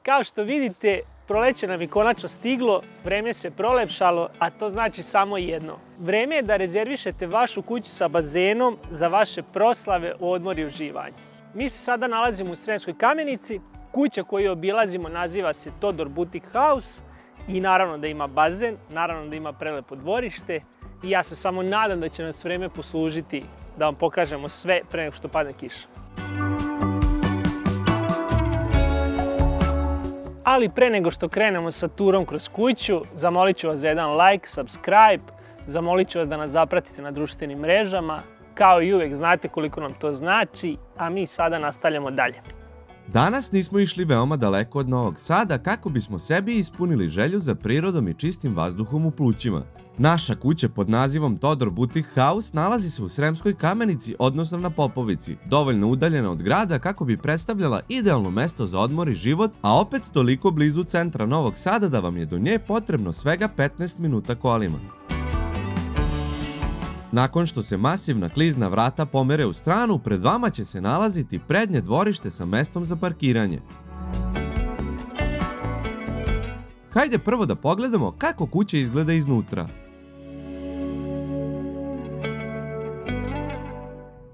Kao što vidite, proleće nam je konačno stiglo, vreme se prolepšalo, a to znači samo jedno. Vreme je da rezervišete vašu kuću sa bazenom za vaše proslave, odmor i uživanje. Mi se sada nalazimo u Sremskoj Kamenici, kuća koju obilazimo naziva se Todor Boutique House i naravno da ima bazen, naravno da ima prelepo dvorište i ja se samo nadam da će nas vreme poslužiti da vam pokažemo sve pre nego što padne kiša. Ali pre nego što krenemo sa turom kroz kuću, zamolit ću vas za jedan like, subscribe, zamolit ću vas da nas zapratite na društvenim mrežama. Kao i uvek znate koliko nam to znači, a mi sada nastavljamo dalje. Danas nismo išli veoma daleko od Novog Sada kako bismo sebi ispunili želju za prirodom i čistim vazduhom u plućima. Naša kuća pod nazivom Todor Boutique House nalazi se u Sremskoj Kamenici, odnosno na Popovici, dovoljno udaljena od grada kako bi predstavljala idealno mesto za odmor i život, a opet toliko blizu centra Novog Sada da vam je do nje potrebno svega 15 minuta kolima. Nakon što se masivna klizna vrata pomere u stranu, pred vama će se nalaziti prednje dvorište sa mestom za parkiranje. Hajde prvo da pogledamo kako kuća izgleda iznutra.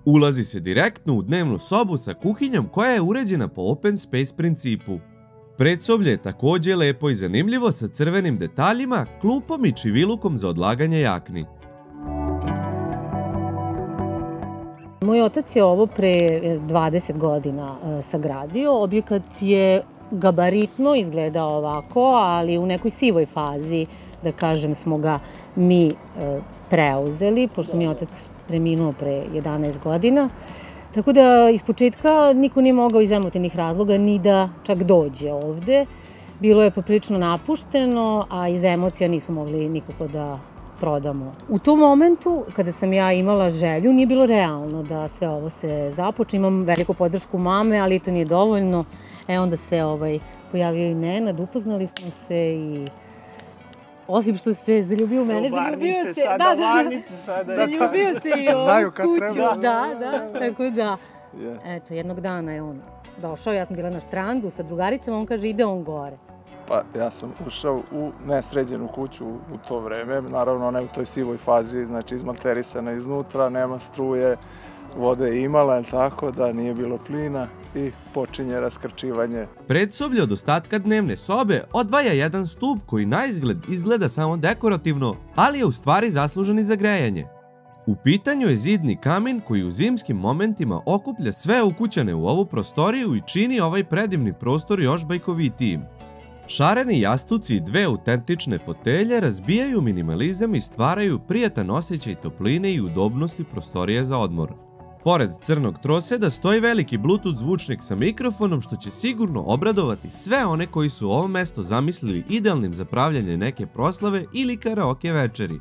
Ulazi se direktno u dnevnu sobu sa kuhinjom koja je uređena po open space principu. Predsoblje je takođe lepo i zanimljivo sa crvenim detaljima, klupom i čivilukom za odlaganje jakni. Moj otac je ovo pre 20 godina sagradio. Objekat je gabaritno izgledao ovako, ali u nekoj sivoj fazi, da kažem, smo ga mi preuzeli, pošto mi je otac preminuo pre 11 godina. Tako da ispočetka niko nije mogao iz emotivnih razloga ni da čak dođe ovde. Bilo je poprilično napušteno, a iz emocija nismo mogli nikako da prodamo. U tom momentu, kada sam ja imala želju, nije bilo realno da sve ovo se započne. Imam veliku podršku mame, ali to nije dovoljno. Onda se pojavio i Nenad, upoznali smo se i osim što se zaljubio u mene, zaljubio se... Zaljubio se i ovu kuću. Da, tako da. Eto, jednog dana je on došao, ja sam bila na štrandu sa drugaricama, on kaže ide on gore. Pa ja sam ušao u nesređenu kuću u to vreme, naravno ne u toj sivoj fazi, znači izmalterisana iznutra, nema struje, vode je imala, tako da nije bilo plina i počinje raskrčivanje. Predsoblje od ostatka dnevne sobe odvaja jedan stup koji naizgled izgleda samo dekorativno, ali je u stvari zaslužen i za grejanje. U pitanju je zidni kamin koji u zimskim momentima okuplja sve ukućane u ovu prostoriju i čini ovaj predivni prostor još bajkovitijim. Šareni jastuci i dve autentične fotelje razbijaju minimalizam i stvaraju prijatan osjećaj topline i udobnosti prostorije za odmor. Pored crnog troseda stoji veliki Bluetooth zvučnik sa mikrofonom što će sigurno obradovati sve one koji su ovo mesto zamislili idealnim za pravljanje neke proslave ili karaoke večeri.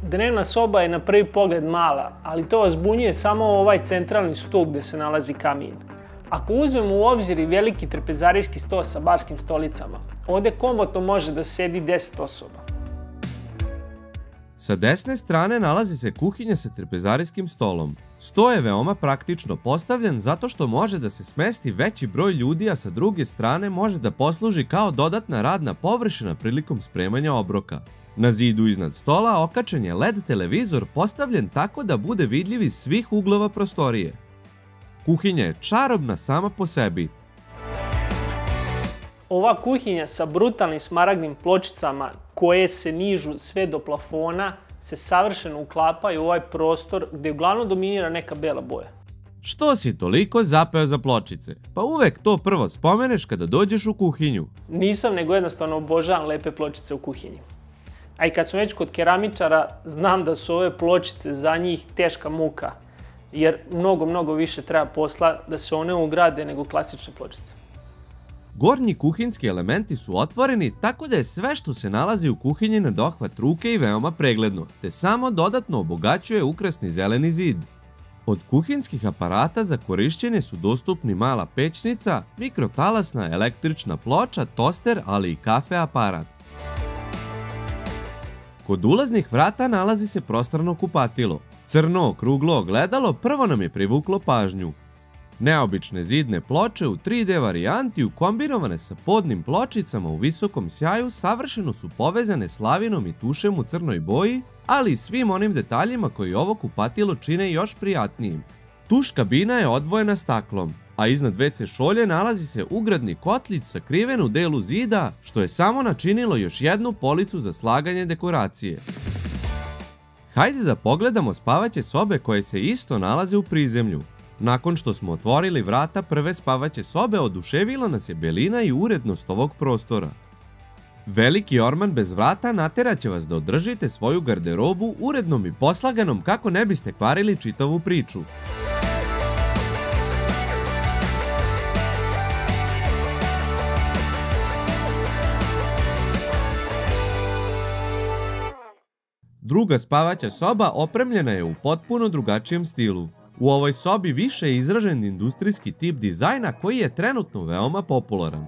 Dnevna soba je na prvi pogled mala, ali to vas zbunjuje samo ovaj centralni stol gde se nalazi kamin. Ako uzmemo u obzir i veliki trpezarijski sto sa barskim stolicama, ovde komotno može da sedi 10 osoba. Sa desne strane nalazi se kuhinja sa trpezarijskim stolom. Sto je veoma praktično postavljen zato što može da se smesti veći broj ljudi, a sa druge strane može da posluži kao dodatna radna površina prilikom spremanja obroka. Na zidu iznad stola okačen je LED televizor postavljen tako da bude vidljiv iz svih uglova prostorije. Kuhinja je čarobna sama po sebi. Ova kuhinja sa brutalnim smaragdnim pločicama koje se nižu sve do plafona se savršeno uklapaju u ovaj prostor gde uglavnom dominira neka bela boja. Što si toliko zapeo za pločice? Pa uvek to prvo spomeneš kada dođeš u kuhinju. Nisam, nego jednostavno obožavam lepe pločice u kuhinji. A i kad smo već kod keramičara, znam da su ove pločice za njih teška muka, jer mnogo više treba posla da se one ugrade nego klasične pločice. Gornji kuhinjski elementi su otvoreni, tako da je sve što se nalazi u kuhinji na dohvat ruke i veoma pregledno, te samo dodatno obogaćuje ukrasni zeleni zid. Od kuhinjskih aparata za korišćenje su dostupni mala pećnica, mikrotalasna električna ploča, toster, ali i kafe aparat. Kod ulaznih vrata nalazi se prostrano kupatilo. Crno, okruglo ogledalo prvo nam je privuklo pažnju. Neobične zidne ploče u 3D varijanti ukombinovane sa podnim pločicama u visokom sjaju savršeno su povezane slavinom i tušem u crnoj boji, ali i svim onim detaljima koji ovo kupatilo čine još prijatnijim. Tuš kabina je odvojena staklom, a iznad WC šolje nalazi se ugradni kotlić sakriven u delu zida, što je samo načinilo još jednu policu za slaganje dekoracije. Hajde da pogledamo spavaće sobe koje se isto nalaze u prizemlju. Nakon što smo otvorili vrata prve spavaće sobe, oduševila nas je belina i urednost ovog prostora. Veliki orman bez vrata nateraće vas da održite svoju garderobu urednom i poslaganom kako ne biste kvarili čitavu priču. Druga spavaća soba opremljena je u potpuno drugačijem stilu. U ovoj sobi više je izražen industrijski tip dizajna koji je trenutno veoma popularan.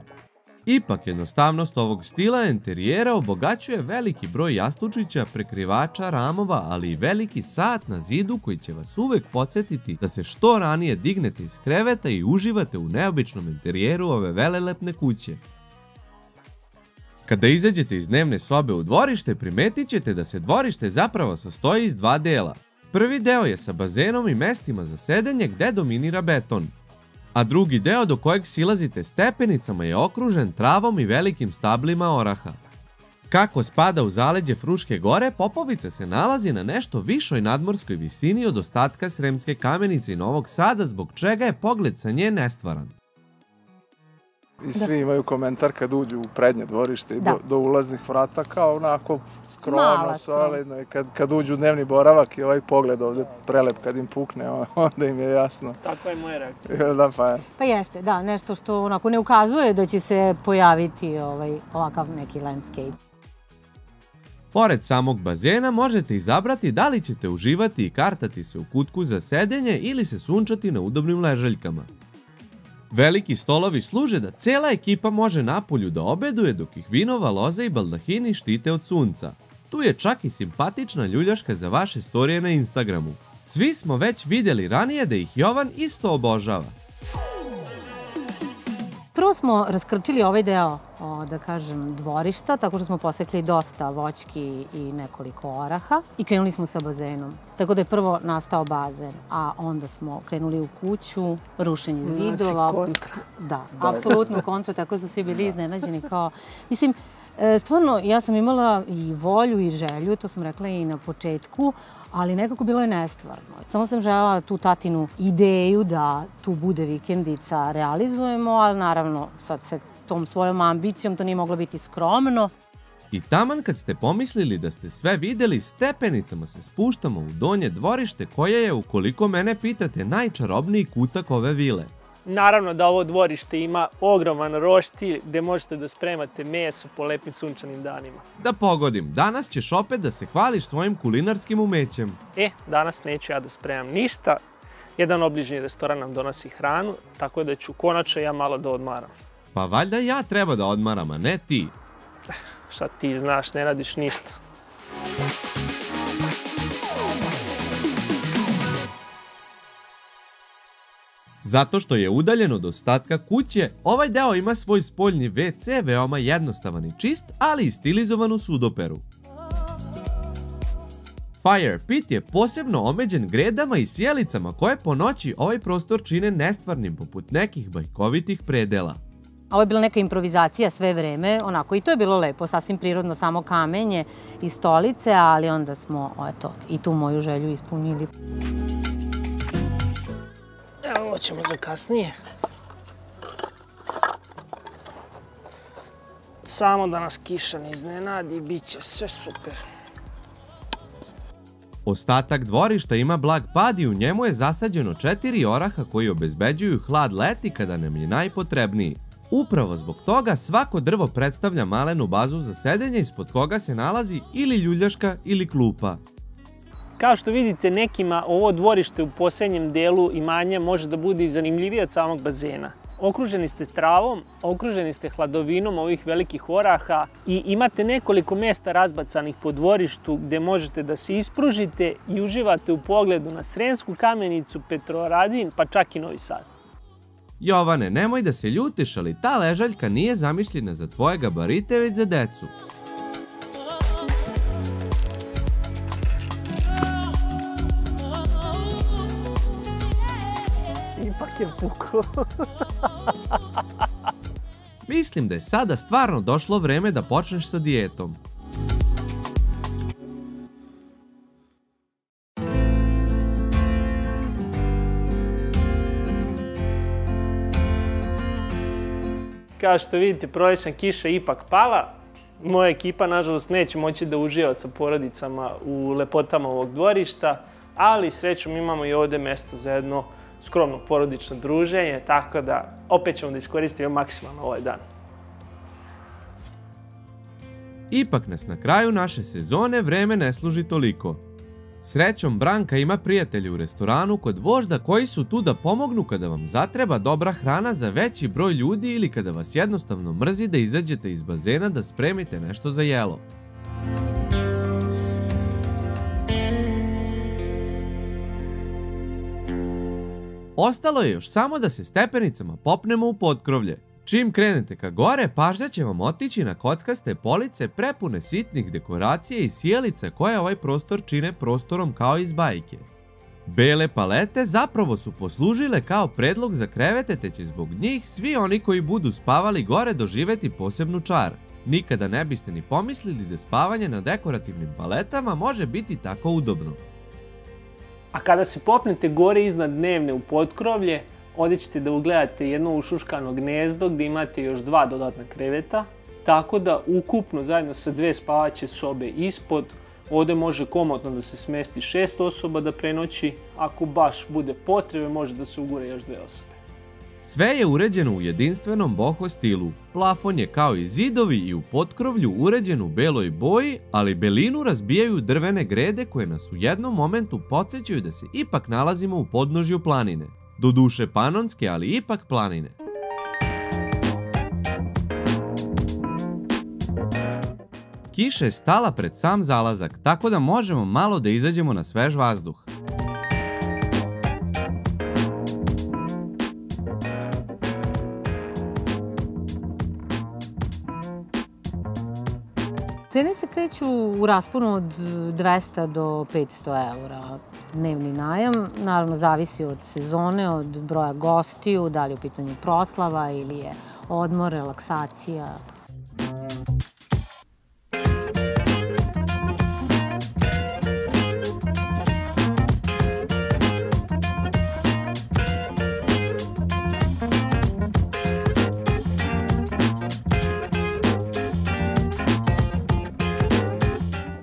Ipak jednostavnost ovog stila enterijera obogaćuje veliki broj jastučića, prekrivača, ramova, ali i veliki sat na zidu koji će vas uvek podsjetiti da se što ranije dignete iz kreveta i uživate u neobičnom enterijeru ove velelepne kuće. Kada izađete iz dnevne sobe u dvorište, primetit ćete da se dvorište zapravo sastoji iz dva dela. Prvi deo je sa bazenom i mestima za sedenje gde dominira beton, a drugi deo do kojeg silazite stepenicama je okružen travom i velikim stablima oraha. Kako spada u zaleđe Fruške gore, Popovica se nalazi na nešto višoj nadmorskoj visini od ostatka Sremske Kamenice i Novog Sada, zbog čega je pogled sa nje nestvaran. I svi imaju komentar kad uđu u prednje dvorište i do ulaznih vrata, kao onako skromno, solidno. I kad uđu u dnevni boravak i ovaj pogled ovde prelep kad im pukne, onda im je jasno. Takva je moja reakcija. Da, pa je. Pa jeste, da, nešto što onako ne ukazuje da će se pojaviti ovakav neki landscape. Pored samog bazena možete izabrati da li ćete uživati i kartati se u kutku za sedenje ili se sunčati na udobnim ležaljkama. Veliki stolovi služe da cela ekipa može napolju da obeduje dok ih vinova loza i baldahini štite od sunca. Tu je čak i simpatična ljuljaška za vaše storije na Instagramu. Svi smo već vidjeli ranije da ih Jovan isto obožava. Prvo smo raskrčili ovaj deo, da kažem, dvorišta, tako što smo posekli dosta voćki i nekoliko oraha i krenuli smo sa bazenom. Tako da je prvo nastao bazen, a onda smo krenuli u kuću, rušenje zidova. Znači kontra. Da, apsolutno kontra, tako su svi bili iznenađeni kao... Mislim, stvarno, ja sam imala i volju i želju, to sam rekla i na početku, ali nekako bilo je nestvarno. Samo sam želela tu tatinu ideju da tu bude vikendica realizujemo, ali naravno sad se tom svojom ambicijom to nije moglo biti skromno. I taman kad ste pomislili da ste sve videli, stepenicama se spuštamo u donje dvorište koje je, ukoliko mene pitate, najčarobniji kutak ove vile. Naravno da ovo dvorište ima ogroman roštilj gde možete da spremate meso po lepim sunčanim danima. Da pogodim, danas ćeš opet da se hvališ svojim kulinarskim umećem. Danas neću ja da spremam ništa. Jedan obližnji restoran nam donosi hranu, tako da ću konačno ja malo da odmaram. Pa valjda ja treba da odmaram, a ne ti. Šta ti znaš, ne radiš ništa. Zato što je udaljen od ostatka kuće, ovaj deo ima svoj spoljni WC, veoma jednostavan i čist, ali i stilizovan u sudoperu. Fire pit je posebno omeđen gredama i sjelicama koje po noći ovaj prostor čine nestvarnim poput nekih bajkovitih predela. Ovo je bila neka improvizacija sve vreme, onako, i to je bilo lepo, sasvim prirodno, samo kamenje i stolice, ali onda smo, eto, i tu moju želju ispunili. Evo, ovo ćemo za kasnije. Samo da nas kiša ne iznenadi, bit će sve super. Ostatak dvorišta ima blag pad i u njemu je zasađeno 4 oraha koji obezbeđuju hlad leti kada nam je najpotrebniji. Upravo zbog toga svako drvo predstavlja malenu bazu za sedenje ispod koga se nalazi ili ljuljaška ili klupa. Kao što vidite, nekima ovo dvorište u posljednjem delu imanja može da bude i zanimljivije od samog bazena. Okruženi ste travom, okruženi ste hladovinom ovih velikih oraha i imate nekoliko mjesta razbacanih po dvorištu gdje možete da se ispružite i uživate u pogledu na Sremsku Kamenicu, Petrovaradin, pa čak i Novi Sad. Jovane, nemoj da se ljutiš, ali ta ležaljka nije zamišljena za tvoje gabarite, već za decu. Ipak je puklo. Mislim da je sada stvarno došlo vreme da počneš sa dijetom. Kao što vidite, proljećna kiša je ipak pala. Moja ekipa, nažalost, neće moći da uživa sa porodicama u lepotama ovog dvorišta, ali srećom imamo i ovdje mjesto za jedno skromno porodično druženje, tako da opet ćemo da iskoristimo maksimalno ovaj dan. Ipak nas na kraju naše sezone vreme ne služi toliko. Srećom, Branka ima prijatelje u restoranu kod vožda koji su tu da pomognu kada vam zatreba dobra hrana za veći broj ljudi ili kada vas jednostavno mrzi da izađete iz bazena da spremite nešto za jelo. Ostalo je još samo da se stepenicama popnemo u potkrovlje. Čim krenete ka gore, pažnja će vam otići na kockaste police prepune sitnih dekoracija i sjelica koje ovaj prostor čine prostorom kao iz bajke. Bele palete zapravo su poslužile kao predlog za krevete, te će zbog njih svi oni koji budu spavali gore doživjeti posebnu čar. Nikada ne biste ni pomislili da spavanje na dekorativnim paletama može biti tako udobno. A kada se popnete gore iznad dnevne u potkrovlje, ovdje ćete da ugledate jedno ušuškano gnezdo gdje imate još 2 dodatna kreveta, tako da ukupno zajedno sa 2 spavaće sobe ispod, ovdje može komotno da se smesti 6 osoba da prenoći, ako baš bude potrebe može da se ugure još 2 osobe. Sve je uređeno u jedinstvenom boho stilu, plafon je kao i zidovi i u potkrovlju uređen u beloj boji, ali belinu razbijaju drvene grede koje nas u jednom momentu podsjećaju da se ipak nalazimo u podnožju planine. Doduše panonske, ali ipak planine. Kiša je stala pred sam zalazak, tako da možemo malo da izađemo na svež vazduh. Cene se kreću u rasponu od 200 do 500 eura. Dnevni najam, naravno zavisi od sezone, od broja gostiju, da li je u pitanju proslava ili je odmor, relaksacija.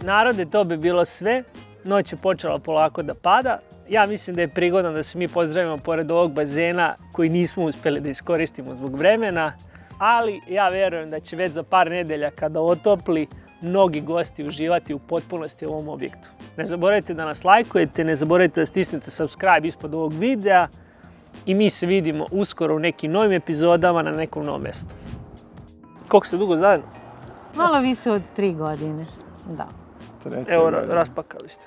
Narode, to bi bilo sve. Noć je počela polako da pada. Ja mislim da je prigodno da se mi pozdravimo pored ovog bazena koji nismo uspjeli da iskoristimo zbog vremena, ali ja vjerujem da će već za par nedelja kada otopli mnogi gosti uživati u potpunosti u ovom objektu. Ne zaboravite da nas lajkujete, ne zaboravite da stisnete subscribe ispod ovog videa i mi se vidimo uskoro u nekim novim epizodama na nekom novom mjestu. Koliko ste dugo zajedno? Malo više od 3 godine, da. Evo, raspakali ste.